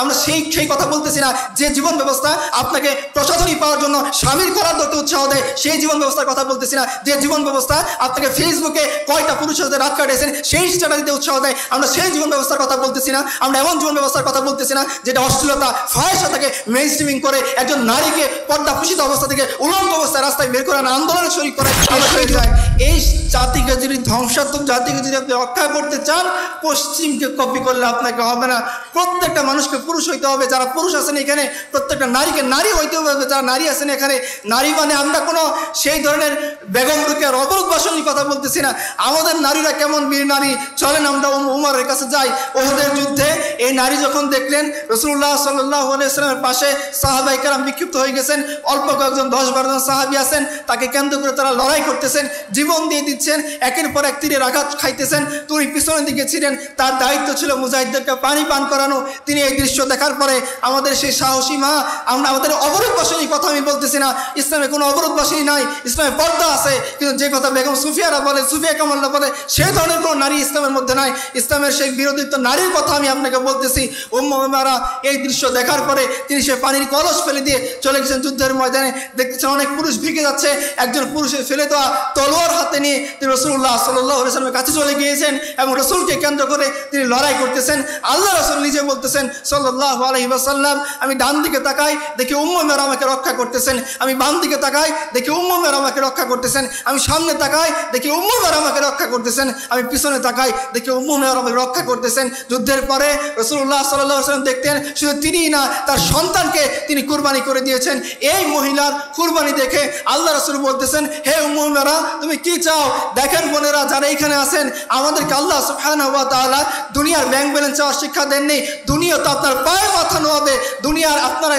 আমরা সেই কথা বলতেছি না যে জীবন ব্যবস্থা আপনাকে প্রসাধনী পাওয়ার জন্য স্বামীর করার দরতে উৎসাহ দেয়, সেই জীবন ব্যবস্থার কথা বলতেছি না যে জীবন ব্যবস্থা আপনাকে ফেসবুকে কয়টা পুরুষের সাথে রাত কাটিয়েছেন সেই স্ট্যাটাস দিতে উৎসাহ দেয়, আমরা সেই জীবন ব্যবস্থার কথা বলতেছি না। আমরা এমন জীবন ব্যবস্থার কথা বলতেছি না যেটা অশ্লীলতা ফাহেসা থেকে মেইন স্ট্রিমিং করে একজন নারীকে পর্দা পুষিত অবস্থা থেকে উলঙ্গ অবস্থায় রাস্তায় বের করে আন্দোলনে শরীক করে আমরা হয়ে যায়। এই জাতিকে যদি ধ্বংসাত্মক জাতিকে যদি আপনি রক্ষা করতে চান, পশ্চিমকে কপি করলে আপনাকে হবে না। প্রত্যেকটা মানুষকে পুরুষ হইতে হবে, যারা পুরুষ আছেন এখানে প্রত্যেকটা নারীকে নারী হইতে হবে, যারা নারী আছেন এখানে নারী। মানে আমরা কোনো সেই ধরনের বেগম রোকেয়ার অবরোধ বাসনের কথা বলতেছি না। আমাদের নারীরা কেমন বীর নারী, চলেন আমরা উমরের কাছে যাই। ওহদের যুদ্ধে এই নারী যখন দেখলেন রাসূলুল্লাহ সাল্লাল্লাহু আলাইহি ওয়াসাল্লামের পাশে সাহাবায়ে কেরাম বিক্ষিপ্ত হয়ে গেছেন, অল্প কয়েকজন 10-12 জন সাহাবী আছেন, তাকে কেন্দ্র করে তারা লড়াই করতেছেন, জীবন দিয়ে দিচ্ছেন, একের পর এক তীরের আঘাত খাইতেছেন। তিনি পিছনের দিকে ছিলেন, তার দায়িত্ব ছিল মুজাহিদদেরকে পানি পান করানো। তিনি এই দৃশ্য দেখার পরে আমাদের সেই সাহসী মা, আমরা আমাদের অবরোধ বাসনীর কথা আমি বলতেছি না, ইসলামে কোনো অবরোধ বাসনী নাই, ইসলামে পর্দা আছে, কিন্তু যে কথা বেগম সুফিয়ারা বলে, সুফিয়া কামালরা বলে, সেই ধরনের কোনো নারী ইসলামের মধ্যে নাই। ইসলামের সেই বিরোধিত্ব নারীর কথা আমি আপনাকে বলতেছি। উম্মুমারা এই দৃশ্য দেখার পরে তিনি সে পানির কলস ফেলে দিয়ে চলে গেছেন যুদ্ধের ময়দানে। দেখতেছেন অনেক পুরুষ ভিগে যাচ্ছে, একজন পুরুষের ফেলে দেওয়া তলোয়ার হাতে নিয়ে তিনি রাসূলুল্লাহ সাল্লাল্লাহু আলাইহি ওয়াসাল্লামের কাছে চলে গিয়েছেন এবং রাসূলকে কেন্দ্র করে তিনি লড়াই করতেছেন। আল্লাহ রাসূল নিজে বলতেছেন সাল্লাল্লাহু আলাইহি ওয়াসাল্লাম, আমি ডান দিকে তাকাই দেখি উম্মুমারা আমাকে রক্ষা করতেছেন, আমি বাম দিকে তাকাই দেখি উম্মুমারা আমাকে রক্ষা করতেছেন, আমি সামনে তাকাই দেখি উম্মুমারা আমাকে রক্ষা করতেছেন, আমি পিছনে তাকাই দেখি উম্মুমারা আমাকে রক্ষা করতেছেন। যুদ্ধের পরে রাসূলুল্লাহ সাল্লাল্লাহু আলাইহি ওয়াসাল্লাম দেখতেন শুধু তিনিই না, তার সন্তানকে তিনি কুরবানি করে দিয়েছেন। এই মহিলার কুরবানি দেখে আল্লাহ রাসূল বলতেছেন, হে উম্মুমারা তুমি কি চাও? দেখেন বোনেরা যারা এখানে আছেন, আমাদেরকে আল্লাহ সুবহানাহু ওয়া তাআলা দুনিয়ার ব্যাংক ব্যালেন্স চাওয়ার শিক্ষা দেননি। দুনিয়া তো আপনার পায়ে মাথানো হবে। দুনিয়ার আপনারা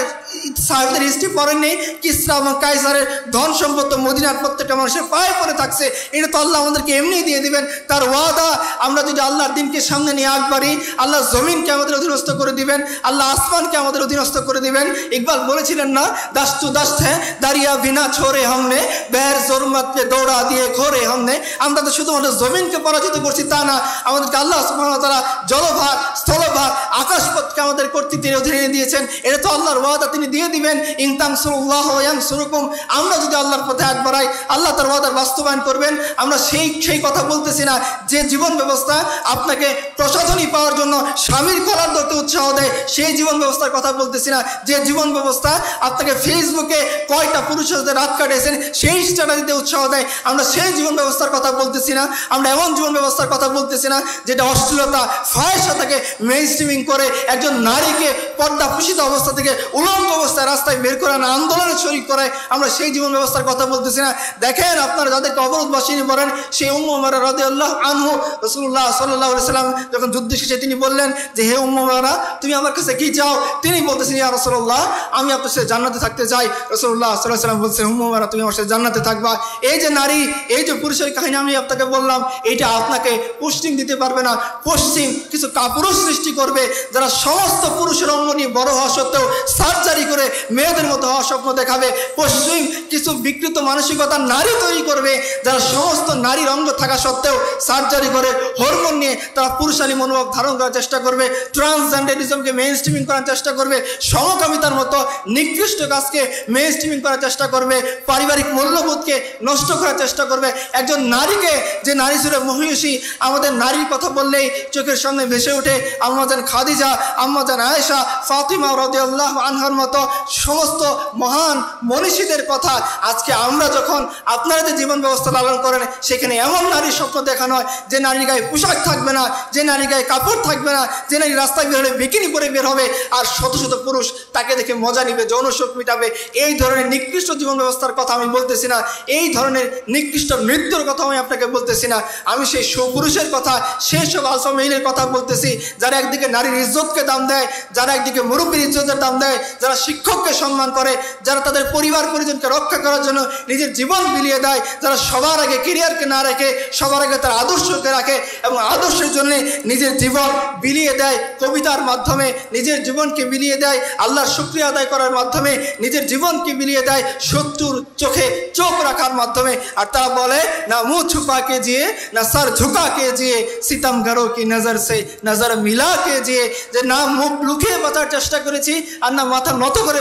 সাহেবদের হিস্ট্রি পড়েননি, কিসরা এবং কাইসারের ধন সম্পদ মদিনার প্রত্যেকটা মানুষের পায়ে পড়ে থাকছে। এটা তো আল্লাহ আমাদেরকে এমনি দিয়ে দিবেন, তার ওয়াদা। আমরা যদি আল্লাহর দিনকে সামনে নিয়ে আগবাড়ি, আল্লাহ জমিনকে আমাদের অধীনস্থ করে দিবেন, আল্লাহ আসমানকে আমাদের অধীনস্থ করে দিবেন। ইকবাল বলেছিলেন না, দাস্তু দাস্ত হ্যাঁ দারিয়া বিনা ছোড়ে হামনে বের জরমতে দৌড়া দিয়ে ঘোরে হামনে। আমরা তো শুধুমাত্র জমিনকে পরাজিত করছি তা না, আমাদেরকে আল্লাহ সুবহানাহু ওয়া তাআলা জলভাগ, স্থলভাগ, আকাশপথকে আমাদের কর্তৃত্বের অধীনে দিয়েছেন। এটা তো আল্লাহর ওয়াদা, তিনি দিয়ে দিবেন। ইন তানসুরুল্লাহ ইয়ানসুরকুম। আমরা যদি আল্লাহর পথে হাত বাড়াই, আল্লাহ তার ওয়াদা বাস্তবায়ন করবেন। আমরা সেই কথা বলতেছি না যে জীবন ব্যবস্থা আপনাকে প্রসাধনী পাওয়ার জন্য স্বামীর করার দরতে উৎসাহ দেয়, সেই জীবন ব্যবস্থার কথা বলতেছি না যে জীবন ব্যবস্থা আপনাকে ফেসবুকে কয়টা পুরুষের সাথে রাত কাটিয়েছেন সেই স্ট্যাটাস দিতে উৎসাহ দেয়, আমরা সেই জীবন ব্যবস্থার কথা বলতেছি না। আমরা এমন জীবন ব্যবস্থার কথা বলতেছি না যেটা অশ্লীলতা ফাহেসা থেকে মেইন স্ট্রিমিং করে একজন নারীকে পর্দা পুষিত অবস্থা থেকে উলঙ্গ অবস্থায় রাস্তায় বের করে আন্দোলনে শরীক করায়, আমরা সেই জীবন ব্যবস্থার কথা বলতেছি না। দেখেন আপনারা যাদেরকে অবরোধ বাসিনী বলেন, সেই উম্মুমারা রাদিয়াল্লাহু আনহু, রাসূলুল্লাহ সাল্লাল্লাহু আলাইহি ওয়াসাল্লাম যখন যুদ্ধ শেষে তিনি বললেন যে হে উম্মুমারা তুমি আমার কাছে কি চাও? তিনি বলতেছেন ইয়া রাসূলুল্লাহ আমি আপনার সাথে জান্নাতে থাকতে চাই। রাসূলুল্লাহ সাল্লাল্লাহু আলাইহি ওয়াসাল্লাম বলছেন উম্মুমারা তুমি আমার সাথে জান্নাতে থাকবা। এই যে নারী, এই যে পুরুষের কাহিনী আমি আপনাকে বললাম, এটা আপনাকে পশ্চিম দিতে পারবে না। পশ্চিম কিছু কাপুরুষ সৃষ্টি করবে যারা সমস্ত পুরুষের অঙ্গ নিয়ে বড় হওয়া সত্ত্বেও সার্জারি করে মেয়েদের মতো হওয়ার স্বপ্ন দেখাবে। পশ্চিম কিছু বিকৃত মানসিকতা নারী তৈরি করবে যারা সমস্ত নারীর অঙ্গ থাকা সত্ত্বেও সার্জারি করে হরমোন নিয়ে তারা পুরুষালী মনোভাব ধারণ করার চেষ্টা করবে, ট্রান্সজেন্ডারিজমকে মেইন স্ট্রিমিং করার চেষ্টা করবে, সমকামিতার মতো নিকৃষ্ট কাজকে মেইন স্ট্রিমিং করার চেষ্টা করবে, পারিবারিক মূল্যবোধকে নষ্ট করার চেষ্টা করবে। একজন নারীকে যে নারী ছিল মহিষী, আমাদের নারীর কথা বললেই চোখের সামনে ভেসে ওঠে আম্মাজান খাদিজা, আম্মাজান আয়েশা, ফাতিমা রাদিয়াল্লাহু আনহার মতো সমস্ত মহান মনীষীদের কথা। আজকে আমরা যখন আপনারা যে জীবন ব্যবস্থা লালন করেন, সেখানে এমন নারীর স্বপ্ন দেখানো হয় যে নারীর গায়ে পোশাক থাকবে না, যে নারীর গায়ে কাপড় থাকবে না, যে নারী রাস্তায় বের হলে বিকিনি পরে বের হবে, আর শত শত পুরুষ তাকে দেখে মজা নিবে, যৌন শোক মিটাবে। এই ধরনের নিকৃষ্ট জীবন ব্যবস্থার কথা আমি বলতেছি না, এই ধরনের নিকৃষ্ট মৃত্যুর কথা আমি আপনাকে বলতেছি না। আমি সেই সুপুরুষের কথা, সেই সব আলফা মেইলের কথা বলতেছি যারা একদিকে নারীর ইজ্জতকে দাম দেয়, যারা একদিকে মুরব্বীর ইজ্জতের দাম দেয়, যারা শিক্ষককে সম্মান করে, যারা তাদের পরিবার পরিজনকে রক্ষা করার জন্য নিজের জীবন বিলিয়ে দেয়, যারা সবার আগে কেরিয়ারকে না রেখে সবার আগে তার আদর্শকে রাখে এবং আদর্শের জন্য নিজের জীবন বিলিয়ে দেয়, কবিতার মাধ্যমে নিজের জীবনকে বিলিয়ে দেয়, আল্লাহর শুকরিয়া আদায় করার মাধ্যমে নিজের জীবনকে বিলিয়ে দেয়, শত্রুর চোখে চোখ রাখার মাধ্যমে। আর তারা বলে না মুঁহ ছুপা কে জিয়ে, না সর ঝুঁকা কে জিয়ে, সিতমগরোं की नजर से नजर मिला के जिए, যে না মুখ লুকিয়ে বাঁচার চেষ্টা করেছি আর না মাথা নত করে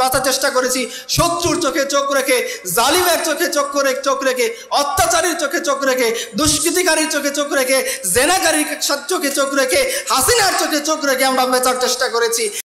বাঁচার চেষ্টা করেছি শত্রুর চোখে চোখ রেখে, জালিমের চোখে চোখ রেখে, অত্যাচারীর চোখে চোখ রেখে, দুষ্কৃতিকারীর চোখে চোখ রেখে, জেনাকারীর চোখে চোখ রেখে, হাসিনার চোখে চোখ রেখে আমরা বাঁচার চেষ্টা করেছি।